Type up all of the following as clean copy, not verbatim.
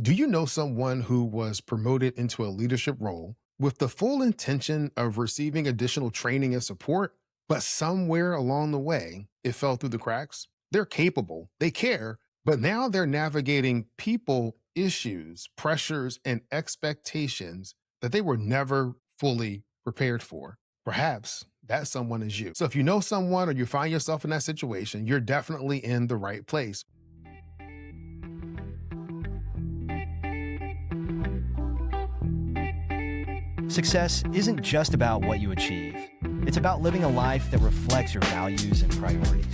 Do you know someone who was promoted into a leadership role with the full intention of receiving additional training and support, but somewhere along the way, it fell through the cracks? They're capable, they care, but now they're navigating people issues, pressures, and expectations that they were never fully prepared for. Perhaps that someone is you. So if you know someone or you find yourself in that situation, you're definitely in the right place. Success isn't just about what you achieve. It's about living a life that reflects your values and priorities.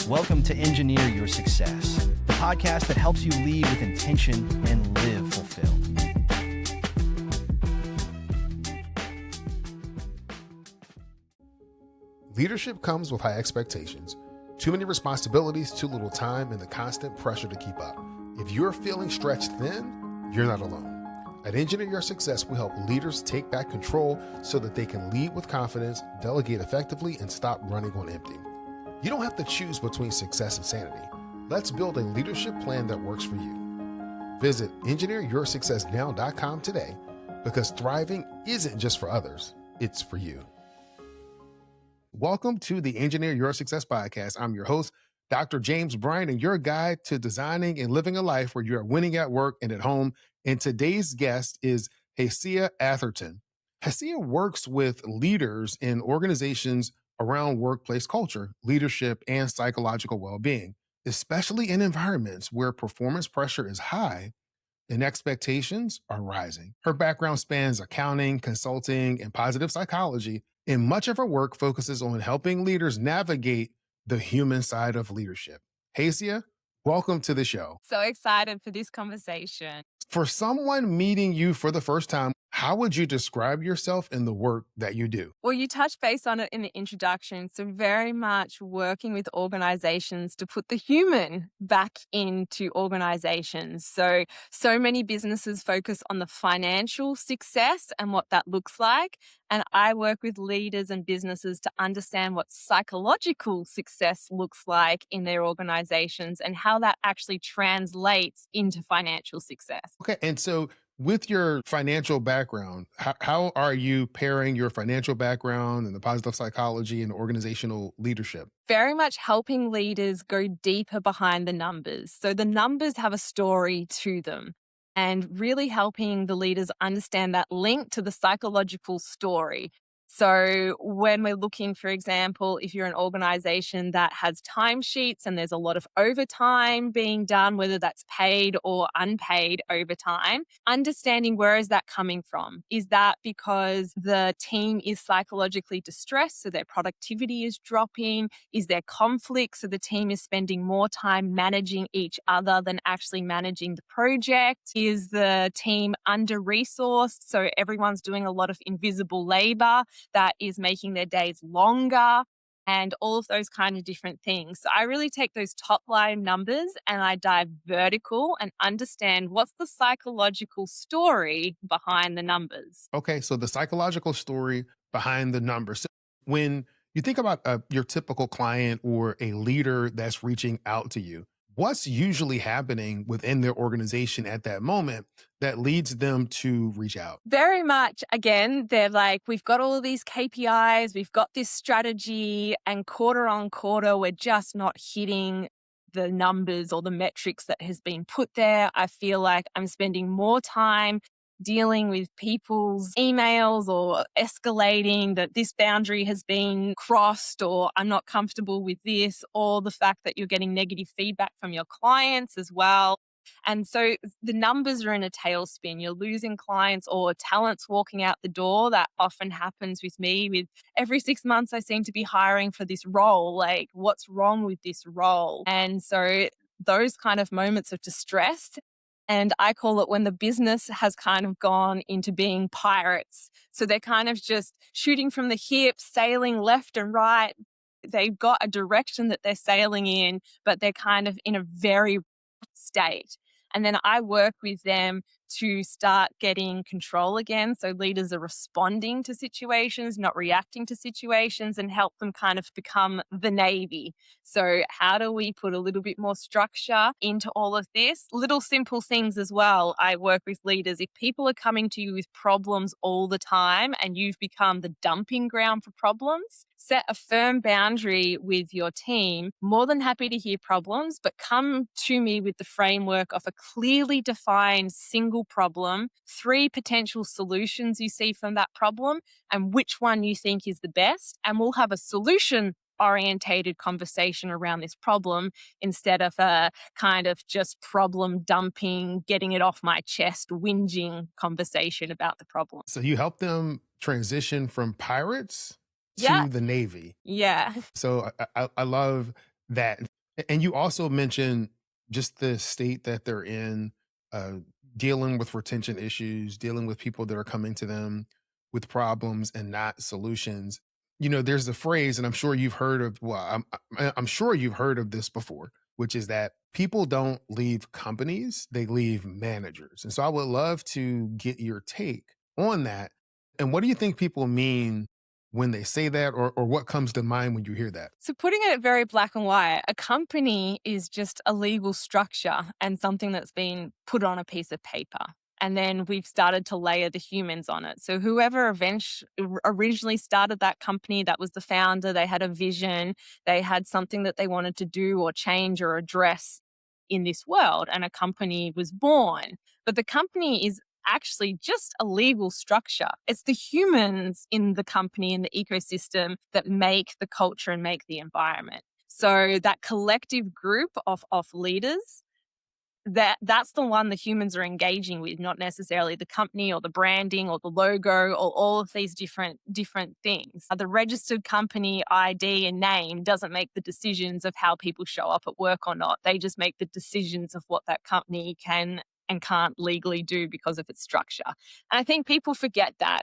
Welcome to Engineer Your Success, the podcast that helps you lead with intention and live fulfilled. Leadership comes with high expectations, too many responsibilities, too little time, and the constant pressure to keep up. If you're feeling stretched thin, you're not alone. At Engineer Your Success, we help leaders take back control so that they can lead with confidence, delegate effectively, and stop running on empty. You don't have to choose between success and sanity. Let's build a leadership plan that works for you. Visit engineeryoursuccessnow.com today, because thriving isn't just for others, it's for you. Welcome to the Engineer Your Success podcast. I'm your host, Dr. James Bryant, and your guide to designing and living a life where you are winning at work and at home. And today's guest is Hacia Atherton. Hacia works with leaders in organizations around workplace culture, leadership, and psychological well-being, especially in environments where performance pressure is high and expectations are rising. Her background spans accounting, consulting, and positive psychology, and much of her work focuses on helping leaders navigate the human side of leadership. Hacia, welcome to the show. So excited for this conversation. For someone meeting you for the first time, how would you describe yourself in the work that you do? Well, you touched base on it in the introduction. So very much working with organizations to put the human back into organizations. So many businesses focus on the financial success and what that looks like. And I work with leaders and businesses to understand what psychological success looks like in their organizations and how that actually translates into financial success. Okay. And so with your financial background, how are you pairing your financial background and the positive psychology and organizational leadership? Very much helping leaders go deeper behind the numbers. So the numbers have a story to them, and really helping the leaders understand that link to the psychological story. So when we're looking, for example, if you're an organization that has timesheets and there's a lot of overtime being done, whether that's paid or unpaid overtime, understanding where is that coming from? Is that because the team is psychologically distressed, so their productivity is dropping? Is there conflict, so the team is spending more time managing each other than actually managing the project? Is the team under-resourced, so everyone's doing a lot of invisible labor that is making their days longer, and all of those kind of different things? So I really take those top line numbers and I dive vertical and understand what's the psychological story behind the numbers. Okay. So the psychological story behind the numbers. So when you think about your typical client or a leader that's reaching out to you, what's usually happening within their organization at that moment that leads them to reach out? Very much, again, they're like, we've got all of these KPIs, we've got this strategy, and quarter on quarter, we're just not hitting the numbers or the metrics that has been put there. I feel like I'm spending more time dealing with people's emails or escalating that this boundary has been crossed, or I'm not comfortable with this, or the fact that you're getting negative feedback from your clients as well. And so the numbers are in a tailspin. You're losing clients or talent's walking out the door. That often happens with me. With every 6 months, I seem to be hiring for this role. Like, what's wrong with this role? And so those kind of moments of distress, and I call it when the business has kind of gone into being pirates. So they're kind of just shooting from the hip, sailing left and right. They've got a direction that they're sailing in, but they're kind of in a very state. And then I work with them to start getting control again. So leaders are responding to situations, not reacting to situations, and help them kind of become the Navy. So, how do we put a little bit more structure into all of this? Little simple things as well. I work with leaders. If people are coming to you with problems all the time and you've become the dumping ground for problems, set a firm boundary with your team. More than happy to hear problems, but come to me with the framework of a clearly defined single problem, 3 potential solutions you see from that problem, and which one you think is the best. And we'll have a solution orientated conversation around this problem instead of a kind of just problem dumping, getting it off my chest, whinging conversation about the problem. So you help them transition from pirates Yeah. to the Navy. Yeah. So I love that. And you also mentioned just the state that they're in, uh, dealing with retention issues, dealing with people that are coming to them with problems and not solutions. There's a phrase, and I'm sure you've heard of, well, I'm sure you've heard of this before, which is that people don't leave companies, they leave managers. And so I would love to get your take on that. And what do you think people mean when they say that, or what comes to mind when you hear that? So, putting it very black and white, a company is just a legal structure and something that's been put on a piece of paper. And then we've started to layer the humans on it. So, whoever originally started that company, that was the founder, they had a vision, they had something that they wanted to do or change or address in this world, and a company was born. But the company is actually just a legal structure. It's the humans in the company and the ecosystem that make the culture and make the environment. So that collective group of leaders, that's the one the humans are engaging with, not necessarily the company or the branding or the logo or all of these different things. The registered company ID and name doesn't make the decisions of how people show up at work or not. They just make the decisions of what that company can and can't legally do because of its structure. And I think people forget that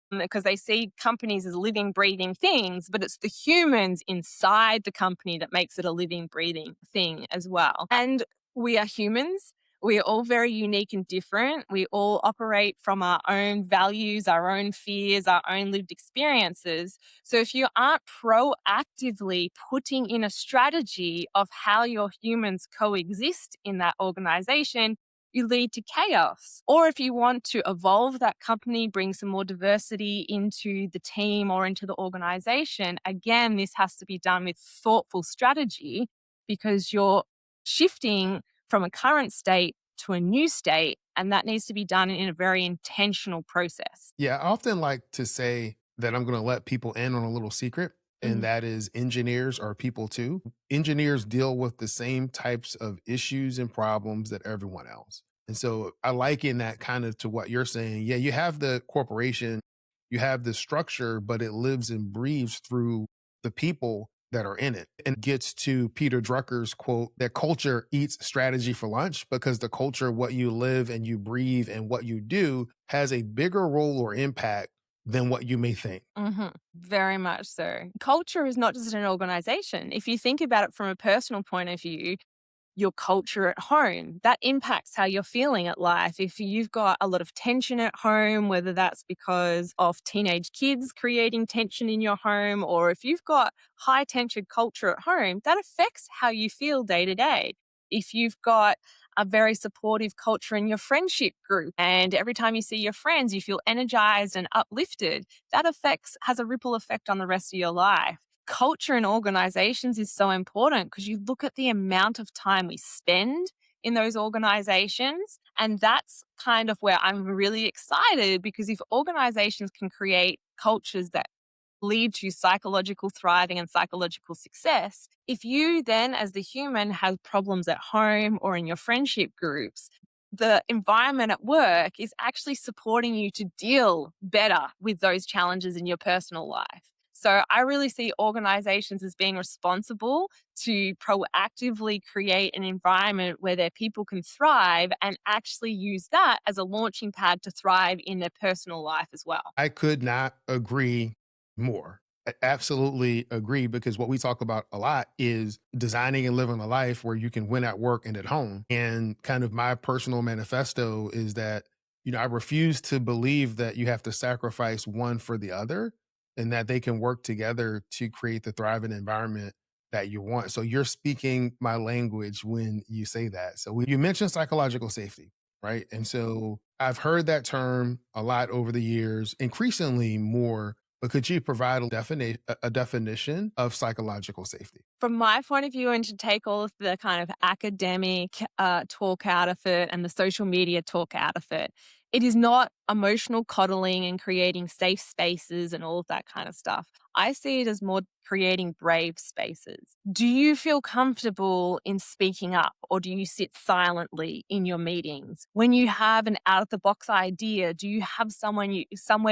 because they see companies as living, breathing things, but it's the humans inside the company that makes it a living, breathing thing as well. And we are humans. We are all very unique and different. We all operate from our own values, our own fears, our own lived experiences. So if you aren't proactively putting in a strategy of how your humans coexist in that organization, you lead to chaos. Or if you want to evolve that company, bring some more diversity into the team or into the organization, again, this has to be done with thoughtful strategy because you're shifting from a current state to a new state, and that needs to be done in a very intentional process. Yeah, I often like to say that I'm going to let people in on a little secret, and Mhm. that is engineers are people too. Engineers deal with the same types of issues and problems that everyone else. And so I liken that kind of to what you're saying. Yeah, you have the corporation, you have the structure, but it lives and breathes through the people that are in it. And gets to Peter Drucker's quote that culture eats strategy for lunch, because the culture, what you live and you breathe and what you do, has a bigger role or impact than what you may think. Very much so. Culture is not just an organization. If you think about it from a personal point of view, your culture at home, that impacts how you're feeling at life. If you've got a lot of tension at home, whether that's because of teenage kids creating tension in your home, or if you've got high tension culture at home, that affects how you feel day to day. If you've got a very supportive culture in your friendship group, and every time you see your friends, you feel energized and uplifted, that has a ripple effect on the rest of your life. Culture in organizations is so important because you look at the amount of time we spend in those organizations. And that's kind of where I'm really excited, because if organizations can create cultures that lead to psychological thriving and psychological success, if you then, as the human, have problems at home or in your friendship groups, the environment at work is actually supporting you to deal better with those challenges in your personal life. So I really see organizations as being responsible to proactively create an environment where their people can thrive and actually use that as a launching pad to thrive in their personal life as well. I could not agree more. I absolutely agree, because what we talk about a lot is designing and living a life where you can win at work and at home. And kind of my personal manifesto is that I refuse to believe that you have to sacrifice one for the other and that they can work together to create the thriving environment that you want. So you're speaking my language when you say that. So when you mentioned psychological safety, right? And so I've heard that term a lot over the years, increasingly more, but could you provide a definition of psychological safety? From my point of view, and to take all of the kind of academic talk out of it and the social media talk out of it, it is not emotional coddling and creating safe spaces and all of that kind of stuff. I see it as more creating brave spaces. Do you feel comfortable in speaking up, or do you sit silently in your meetings? When you have an out of the box idea, do you have somewhere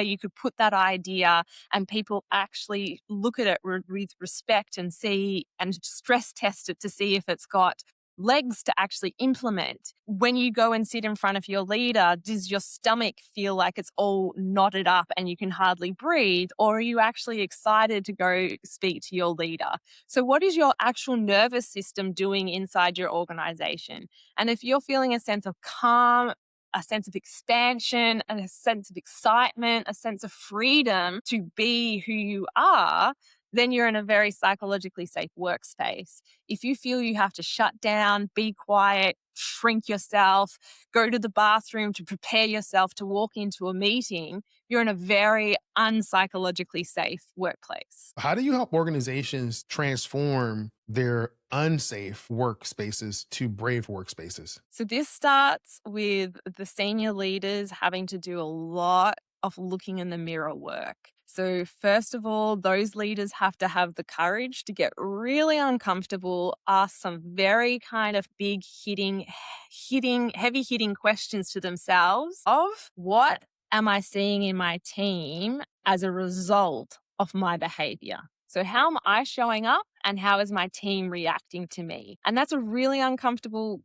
you could put that idea and people actually look at it with respect and see and stress test it to see if it's got legs to actually implement? When you go and sit in front of your leader, does your stomach feel like it's all knotted up and you can hardly breathe? Or are you actually excited to go speak to your leader? So what is your actual nervous system doing inside your organization? And if you're feeling a sense of calm, a sense of expansion, and a sense of excitement, a sense of freedom to be who you are, then you're in a very psychologically safe workspace. If you feel you have to shut down, be quiet, shrink yourself, go to the bathroom to prepare yourself to walk into a meeting, you're in a very unpsychologically safe workplace. How do you help organizations transform their unsafe workspaces to brave workspaces? So this starts with the senior leaders having to do a lot of looking in the mirror work. So first of all, those leaders have to have the courage to get really uncomfortable, ask some very kind of big heavy hitting questions to themselves of what am I seeing in my team as a result of my behavior? So how am I showing up and how is my team reacting to me? And that's a really uncomfortable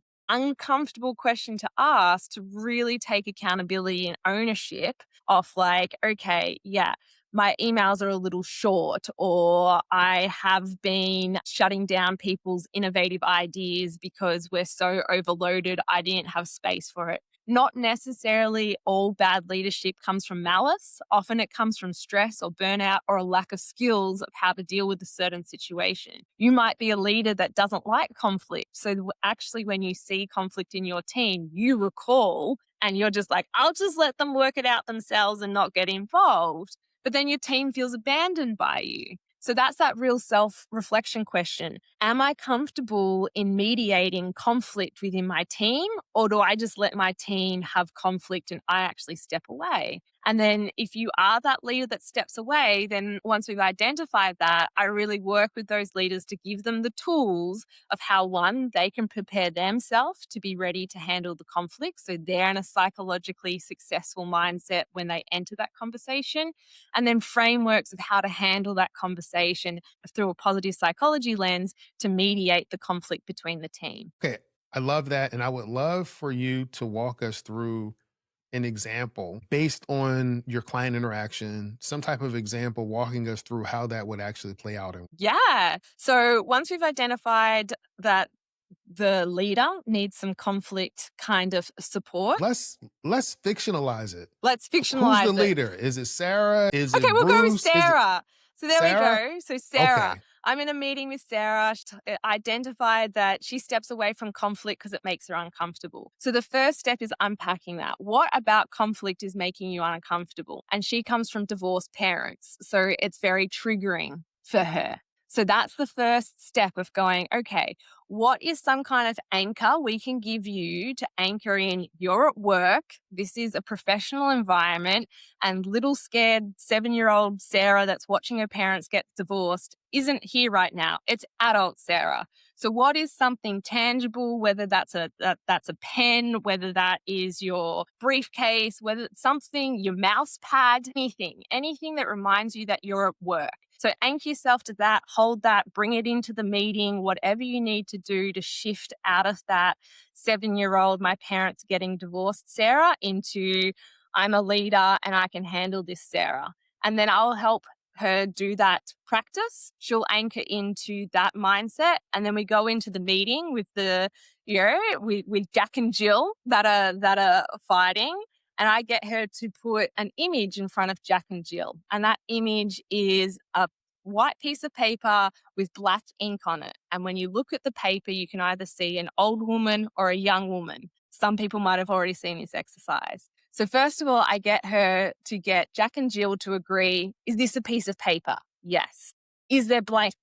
question to ask, to really take accountability and ownership of like, okay, yeah, my emails are a little short, or I have been shutting down people's innovative ideas because we're so overloaded, I didn't have space for it. Not necessarily all bad leadership comes from malice. Often it comes from stress or burnout or a lack of skills of how to deal with a certain situation. You might be a leader that doesn't like conflict. So actually, when you see conflict in your team, you recall and you're just like, I'll just let them work it out themselves and not get involved. But then your team feels abandoned by you. So that's that real self-reflection question. Am I comfortable in mediating conflict within my team, or do I just let my team have conflict and I actually step away? And then if you are that leader that steps away, then once we've identified that, I really work with those leaders to give them the tools of how, one, they can prepare themselves to be ready to handle the conflict. So they're in a psychologically successful mindset when they enter that conversation. And then frameworks of how to handle that conversation through a positive psychology lens to mediate the conflict between the team. Okay, I love that. And I would love for you to walk us through an example based on your client interaction, some type of example walking us through how that would actually play out. Yeah. So once we've identified that the leader needs some conflict kind of support, Let's fictionalize it. let's Who's the fictionalize it. leader? Is it Sarah? Is Okay, it we'll go with Bruce? Is it Sarah. So there we Sarah? go. So Sarah, Okay. I'm in a meeting with Sarah. She identified that she steps away from conflict because it makes her uncomfortable. So the first step is unpacking that. What about conflict is making you uncomfortable? And she comes from divorced parents, so it's very triggering for her. So that's the first step of going, okay, what is some kind of anchor we can give you to anchor in? You're at work. This is a professional environment, and little scared 7-year-old Sarah that's watching her parents get divorced isn't here right now. It's adult Sarah. So what is something tangible, whether that's a pen, whether that is your briefcase, whether it's something, your mouse pad, anything that reminds you that you're at work. So anchor yourself to that, hold that, bring it into the meeting, whatever you need to do to shift out of that 7-year-old, my parents getting divorced Sarah, into I'm a leader and I can handle this Sarah. And then I'll help her do that practice. She'll anchor into that mindset. And then we go into the meeting with with Jack and Jill that are fighting. And I get her to put an image in front of Jack and Jill. And that image is a white piece of paper with black ink on it. And when you look at the paper, you can either see an old woman or a young woman. Some people might have already seen this exercise. So first of all, I get her to get Jack and Jill to agree, is this a piece of paper? Yes. Is there black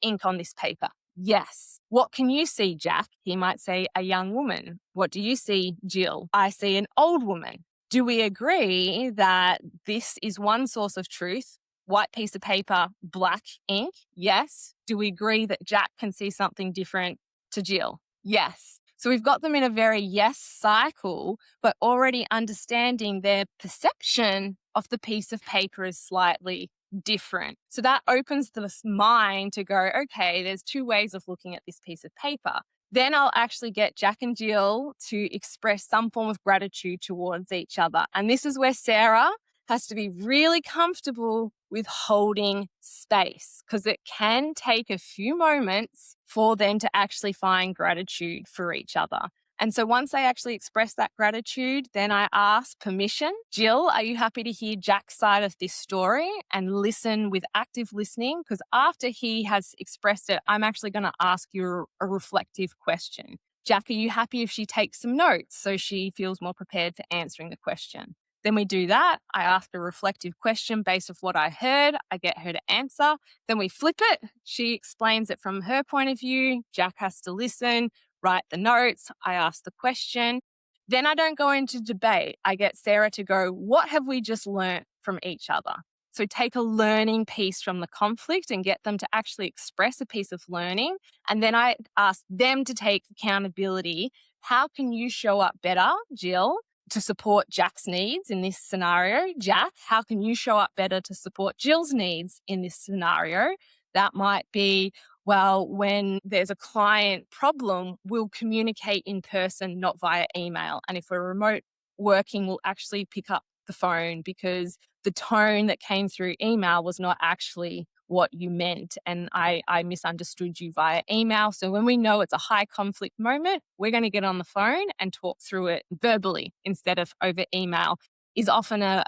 ink on this paper? Yes. What can you see, Jack? He might say a young woman. What do you see, Jill? I see an old woman. Do we agree that this is one source of truth? White piece of paper, black ink? Yes. Do we agree that Jack can see something different to Jill? Yes. So we've got them in a very yes cycle, but already understanding their perception of the piece of paper is slightly different. So that opens the mind to go, okay, there's two ways of looking at this piece of paper. Then I'll actually get Jack and Jill to express some form of gratitude towards each other. And this is where Sarah has to be really comfortable with holding space, because it can take a few moments for them to actually find gratitude for each other. And so once they actually express that gratitude, then I ask permission. Jill, are you happy to hear Jack's side of this story and listen with active listening? Because after he has expressed it, I'm actually going to ask you a reflective question. Jack, are you happy if she takes some notes so she feels more prepared for answering the question? Then we do that. I ask a reflective question based off what I heard. I get her to answer. Then we flip it. She explains it from her point of view. Jack has to listen, write the notes. I ask the question. Then I don't go into debate. I get Sarah to go, what have we just learnt from each other? So take a learning piece from the conflict and get them to actually express a piece of learning. And then I ask them to take accountability. How can you show up better, Jill, to support Jack's needs in this scenario? Jack, how can you show up better to support Jill's needs in this scenario? That might be, well, when there's a client problem, we'll communicate in person, not via email. And if we're remote working, we'll actually pick up the phone because the tone that came through email was not actually what you meant. And I misunderstood you via email. So when we know it's a high conflict moment, we're going to get on the phone and talk through it verbally instead of over email is often a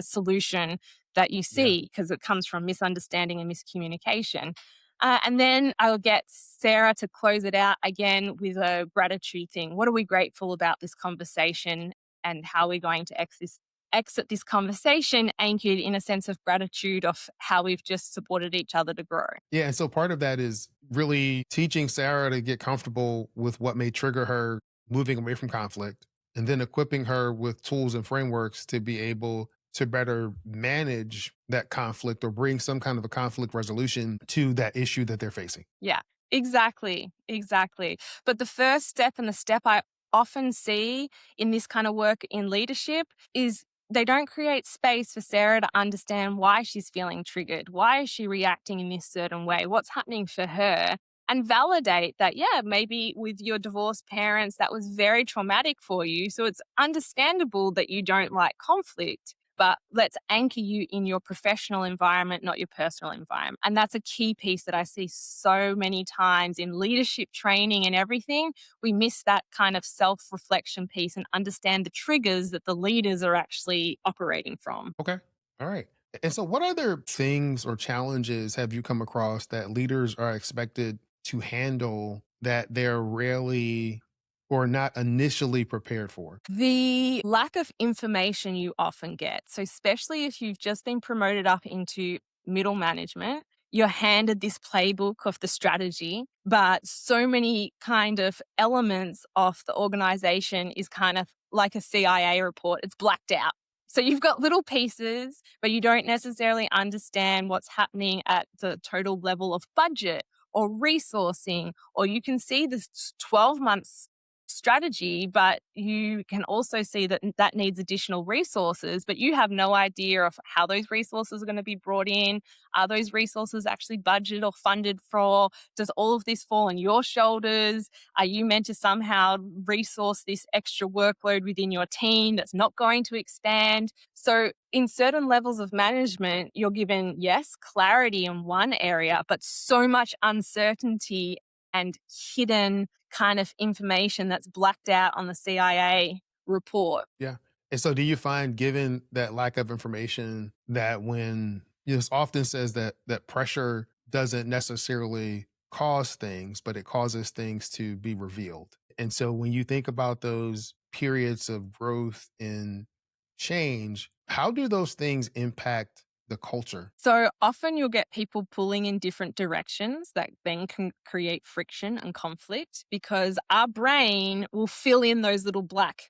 solution that you see because it comes from misunderstanding and miscommunication. And then I'll get Sarah to close it out again with a gratitude thing. What are we grateful about this conversation and how are we going to exit this conversation anchored in a sense of gratitude of how we've just supported each other to grow. Yeah. And so part of that is really teaching Sarah to get comfortable with what may trigger her moving away from conflict, and then equipping her with tools and frameworks to be able to better manage that conflict or bring some kind of a conflict resolution to that issue that they're facing. Yeah, exactly. Exactly. But the first step and the step I often see in this kind of work in leadership is they don't create space for Sarah to understand why she's feeling triggered. Why is she reacting in this certain way? What's happening for her? And validate that, yeah, maybe with your divorced parents, that was very traumatic for you. So it's understandable that you don't like conflict, but let's anchor you in your professional environment, not your personal environment. And that's a key piece that I see so many times in leadership training and everything. We miss that kind of self-reflection piece and understand the triggers that the leaders are actually operating from. Okay. All right. And so, what other things or challenges have you come across that leaders are expected to handle that they're rarely or not initially prepared for? The lack of information you often get. So, especially if you've just been promoted up into middle management, you're handed this playbook of the strategy, but so many kind of elements of the organization is kind of like a CIA report. It's blacked out. So you've got little pieces, but you don't necessarily understand what's happening at the total level of budget or resourcing, or you can see this 12 months strategy, but you can also see that that needs additional resources, but you have no idea of how those resources are going to be brought in. Are those resources actually budgeted or funded for? Does all of this fall on your shoulders? Are you meant to somehow resource this extra workload within your team that's not going to expand? So in certain levels of management, you're given, yes, clarity in one area, but so much uncertainty and hidden kind of information that's blacked out on the CIA report. Yeah. And so do you find, given that lack of information, that when it's often says that pressure doesn't necessarily cause things, but it causes things to be revealed. And so when you think about those periods of growth and change, how do those things impact the culture? So often you'll get people pulling in different directions that then can create friction and conflict because our brain will fill in those little black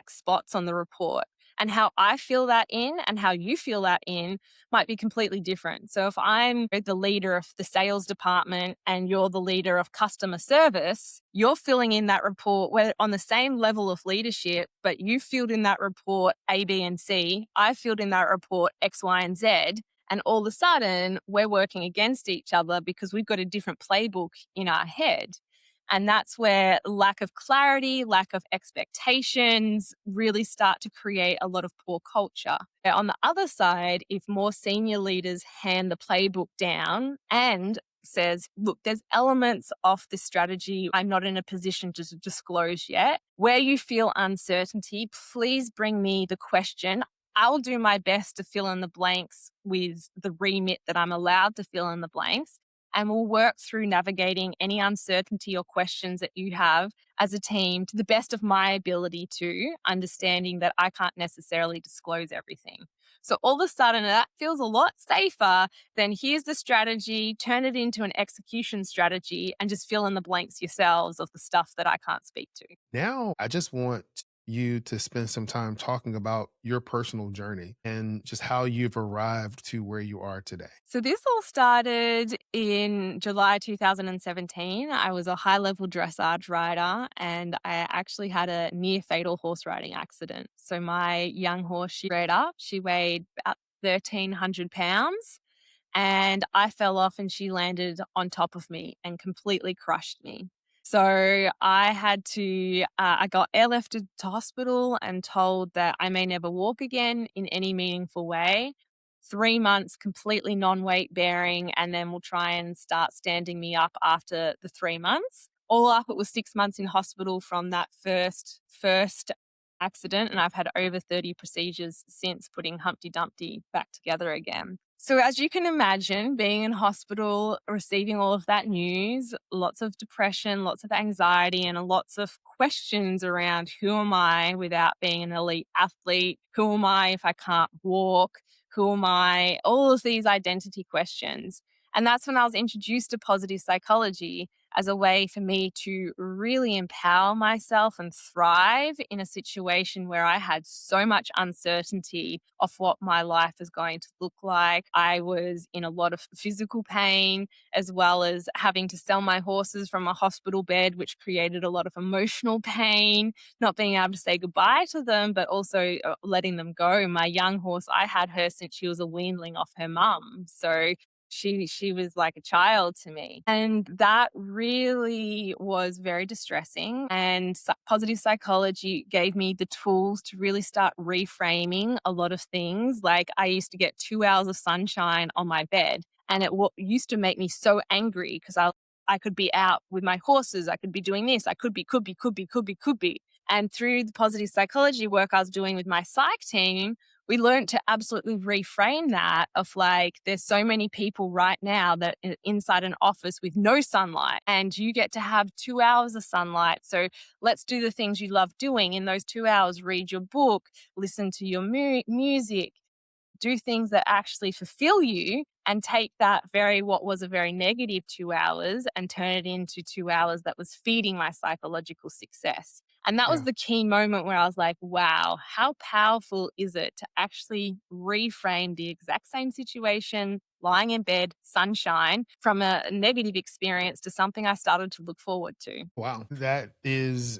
spots on the report. And how I feel that in and how you feel that in might be completely different. So if I'm the leader of the sales department and you're the leader of customer service, you're filling in that report where on the same level of leadership, but you filled in that report A, B, and C. I filled in that report X, Y, and Z. And all of a sudden, we're working against each other because we've got a different playbook in our head. And that's where lack of clarity, lack of expectations really start to create a lot of poor culture. Now, on the other side, if more senior leaders hand the playbook down and says, look, there's elements of this strategy I'm not in a position to disclose yet. Where you feel uncertainty, please bring me the question. I'll do my best to fill in the blanks with the remit that I'm allowed to fill in the blanks. And we'll work through navigating any uncertainty or questions that you have as a team to the best of my ability to, understanding that I can't necessarily disclose everything. So all of a sudden, that feels a lot safer than here's the strategy, turn it into an execution strategy, and just fill in the blanks yourselves of the stuff that I can't speak to. Now, I just want you to spend some time talking about your personal journey and just how you've arrived to where you are today. So this all started in July 2017. I was a high-level dressage rider and I actually had a near fatal horse riding accident. So my young horse, she rode up, she weighed about 1,300 pounds and I fell off and she landed on top of me and completely crushed me. So I got airlifted to hospital and told that I may never walk again in any meaningful way. 3 months completely non-weight bearing, and then we'll try and start standing me up after the 3 months. All up, it was 6 months in hospital from that first accident, and I've had over 30 procedures since putting Humpty Dumpty back together again. So as you can imagine, being in hospital, receiving all of that news, lots of depression, lots of anxiety, and lots of questions around who am I without being an elite athlete? Who am I if I can't walk? Who am I? All of these identity questions. And that's when I was introduced to positive psychology as a way for me to really empower myself and thrive in a situation where I had so much uncertainty of what my life is going to look like. I was in a lot of physical pain, as well as having to sell my horses from a hospital bed, which created a lot of emotional pain, not being able to say goodbye to them, but also letting them go. My young horse, I had her since she was a weanling off her mum. So she was like a child to me. And that really was very distressing. And positive psychology gave me the tools to really start reframing a lot of things. Like I used to get 2 hours of sunshine on my bed, and it used to make me so angry because I could be out with my horses. I could be doing this. I could be. And through the positive psychology work I was doing with my psych team, we learned to absolutely reframe that of like, there's so many people right now that are inside an office with no sunlight and you get to have 2 hours of sunlight. So let's do the things you love doing in those 2 hours, read your book, listen to your music, do things that actually fulfill you, and take what was a very negative 2 hours and turn it into 2 hours that was feeding my psychological success. And that was Yeah. the key moment where I was like, wow, how powerful is it to actually reframe the exact same situation, lying in bed, sunshine, from a negative experience to something I started to look forward to. Wow. That is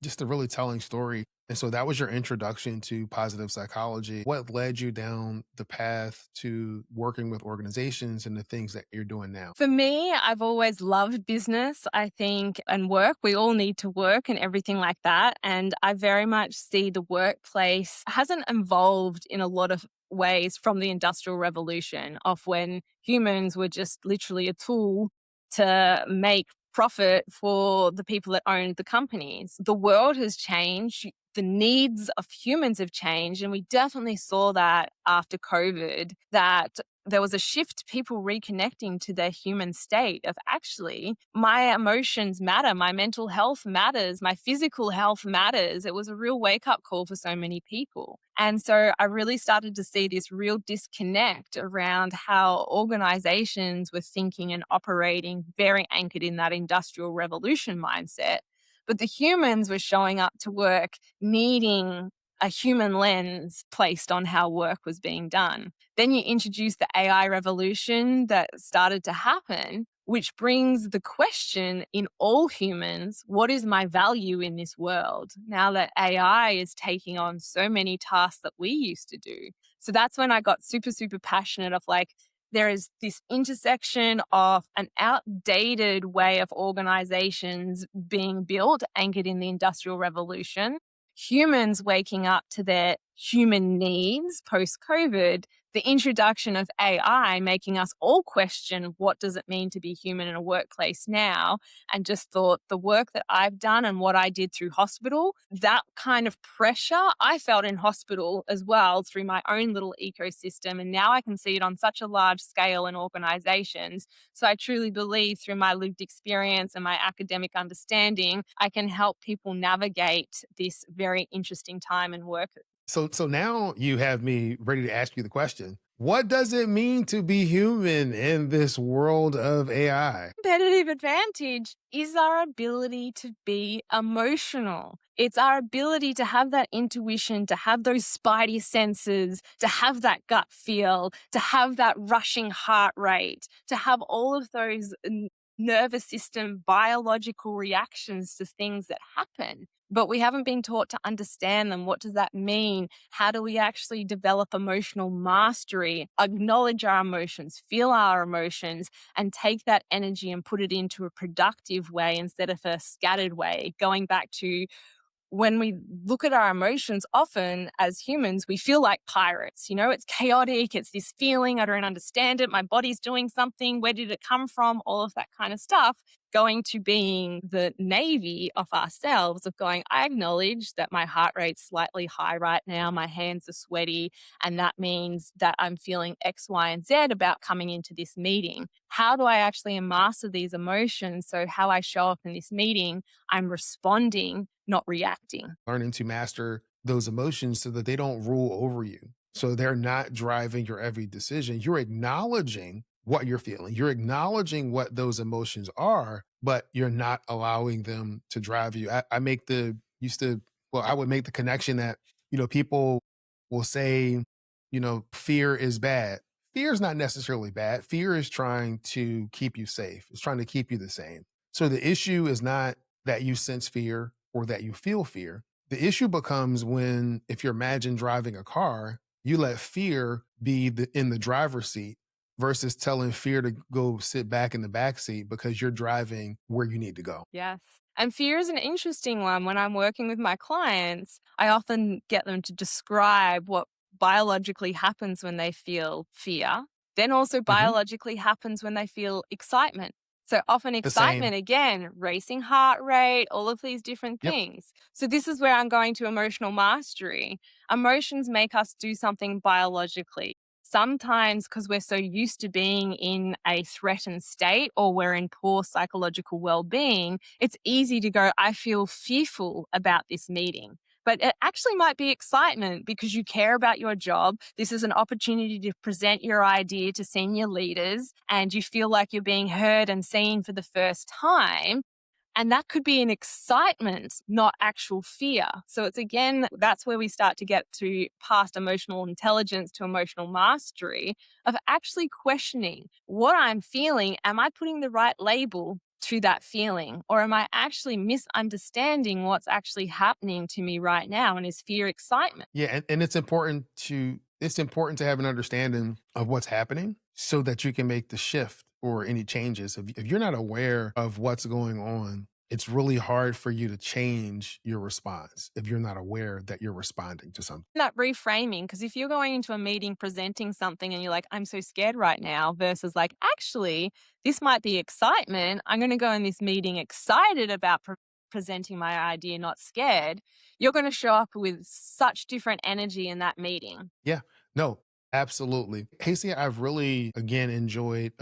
just a really telling story. And so that was your introduction to positive psychology. What led you down the path to working with organizations and the things that you're doing now? For me, I've always loved business, I think, and work. We all need to work and everything like that. And I very much see the workplace hasn't evolved in a lot of ways from the Industrial Revolution, of when humans were just literally a tool to make profit for the people that owned the companies. The world has changed. the needs of humans have changed. And we definitely saw that after COVID, that there was a shift, people reconnecting to their human state of actually, my emotions matter, my mental health matters, my physical health matters. It was a real wake up call for so many people. And so I really started to see this real disconnect around how organizations were thinking and operating very anchored in that industrial revolution mindset. But the humans were showing up to work needing a human lens placed on how work was being done. Then you introduce the AI revolution that started to happen, which brings the question in all humans, what is my value in this world now that AI is taking on so many tasks that we used to do? So that's when I got super, super passionate of like, there is this intersection of an outdated way of organizations being built, anchored in the Industrial Revolution, humans waking up to their human needs post COVID, the introduction of AI making us all question what does it mean to be human in a workplace now, and just thought the work that I've done and what I did through hospital, that kind of pressure I felt in hospital as well through my own little ecosystem. And now I can see it on such a large scale in organizations. So I truly believe through my lived experience and my academic understanding, I can help people navigate this very interesting time in work. So now you have me ready to ask you the question. What does it mean to be human in this world of AI? Competitive advantage is our ability to be emotional. It's our ability to have that intuition, to have those spidey senses, to have that gut feel, to have that rushing heart rate, to have all of those nervous system biological reactions to things that happen. But we haven't been taught to understand them. What does that mean? How do we actually develop emotional mastery, acknowledge our emotions, feel our emotions, and take that energy and put it into a productive way instead of a scattered way? Going back to when we look at our emotions, often as humans, we feel like pirates. You know, it's chaotic, it's this feeling, I don't understand it, my body's doing something, where did it come from? All of that kind of stuff. Going to being the navy of ourselves, of going, I acknowledge that my heart rate's slightly high right now, my hands are sweaty, and that means that I'm feeling X, Y, and Z about coming into this meeting. How do I actually master these emotions so how I show up in this meeting, I'm responding, not reacting? Learning to master those emotions so that they don't rule over you. So they're not driving your every decision. You're acknowledging what you're feeling. You're acknowledging what those emotions are, but you're not allowing them to drive you. I make the used to, well, I would make the connection that, people will say, fear is bad. Fear is not necessarily bad. Fear is trying to keep you safe. It's trying to keep you the same. So the issue is not that you sense fear or that you feel fear. The issue becomes when, if you imagine driving a car, you let fear be in the driver's seat versus telling fear to go sit back in the back seat because you're driving where you need to go. Yes. And fear is an interesting one. When I'm working with my clients, I often get them to describe what biologically happens when they feel fear, then also Mhm. biologically happens when they feel excitement. So often The same. excitement, again, racing heart rate, all of these different Yep. things. So this is where I'm going to emotional mastery. Emotions make us do something biologically. Sometimes because we're so used to being in a threatened state or we're in poor psychological well-being, it's easy to go, I feel fearful about this meeting. But it actually might be excitement because you care about your job. This is an opportunity to present your idea to senior leaders and you feel like you're being heard and seen for the first time. And that could be an excitement, not actual fear. So it's again, that's where we start to get to past emotional intelligence to emotional mastery of actually questioning what I'm feeling. Am I putting the right label to that feeling? Or am I actually misunderstanding what's actually happening to me right now? And is fear excitement? Yeah, and it's important to have an understanding of what's happening so that you can make the shift or any changes. If you're not aware of what's going on, it's really hard for you to change your response if you're not aware that you're responding to something. That reframing, because if you're going into a meeting presenting something and you're like, I'm so scared right now, versus like, actually, this might be excitement. I'm going to go in this meeting excited about presenting my idea, not scared, you're going to show up with such different energy in that meeting. Yeah, no, absolutely. Hacia, I've really, again, enjoyed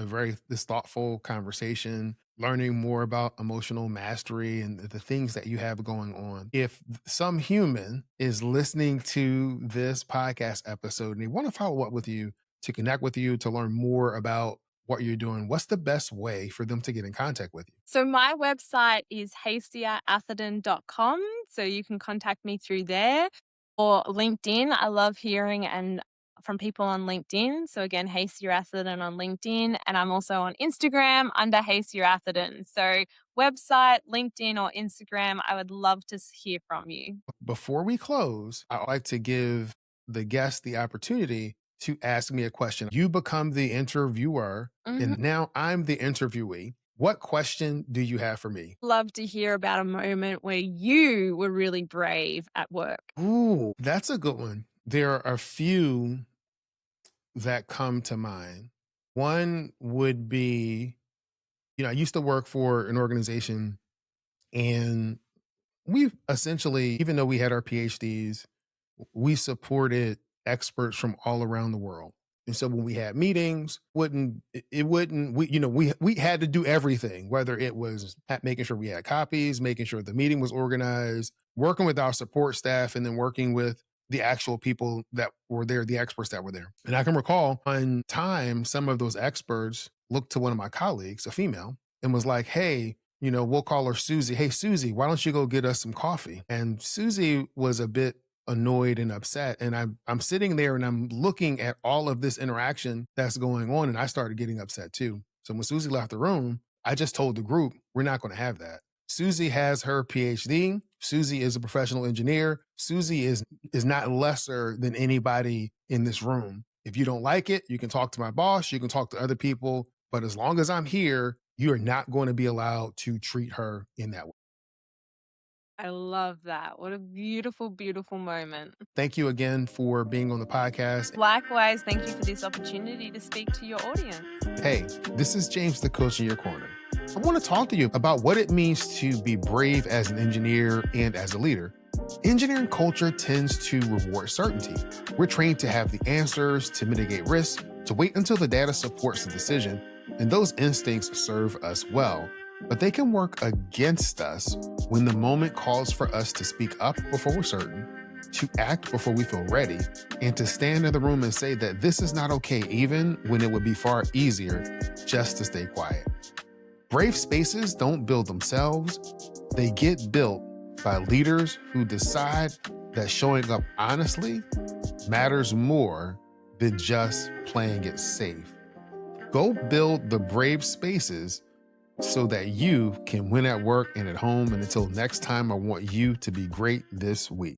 this thoughtful conversation, learning more about emotional mastery and the things that you have going on. If some human is listening to this podcast episode and they want to follow up with you, to connect with you, to learn more about what you're doing, what's the best way for them to get in contact with you? So my website is haciaatherton.com. So you can contact me through there, or LinkedIn. I love hearing from people on LinkedIn. So again, Hacia Atherton on LinkedIn. And I'm also on Instagram under Hacia Atherton. So website, LinkedIn, or Instagram, I would love to hear from you. Before we close, I like to give the guest the opportunity to ask me a question. You become the interviewer, Mhm. and now I'm the interviewee. What question do you have for me? Love to hear about a moment where you were really brave at work. Ooh, that's a good one. There are a few that come to mind. One would be, I used to work for an organization, and we essentially, even though we had our PhDs, we supported experts from all around the world. And so when we had meetings, it wouldn't we had to do everything, whether it was making sure we had copies, making sure the meeting was organized, working with our support staff, and then working with the actual people that were there, the experts that were there. And I can recall one time some of those experts looked to one of my colleagues, a female, and was like, "Hey, we'll call her Susie. Hey, Susie, why don't you go get us some coffee?" And Susie was a bit annoyed and upset. And I'm sitting there and I'm looking at all of this interaction that's going on. And I started getting upset too. So when Susie left the room, I just told the group, we're not going to have that. Susie has her PhD. Susie is a professional engineer. Susie is not lesser than anybody in this room. If you don't like it, you can talk to my boss, you can talk to other people. But as long as I'm here, you are not going to be allowed to treat her in that way. I love that. What a beautiful, beautiful moment. Thank you again for being on the podcast. Likewise, thank you for this opportunity to speak to your audience. Hey, this is James, the coach in your corner. I want to talk to you about what it means to be brave as an engineer and as a leader. Engineering culture tends to reward certainty. We're trained to have the answers, to mitigate risk, to wait until the data supports the decision, and those instincts serve us well. But they can work against us when the moment calls for us to speak up before we're certain, to act before we feel ready, and to stand in the room and say that this is not okay, even when it would be far easier just to stay quiet. Brave spaces don't build themselves. They get built by leaders who decide that showing up honestly matters more than just playing it safe. Go build the brave spaces so that you can win at work and at home. And until next time, I want you to be great this week.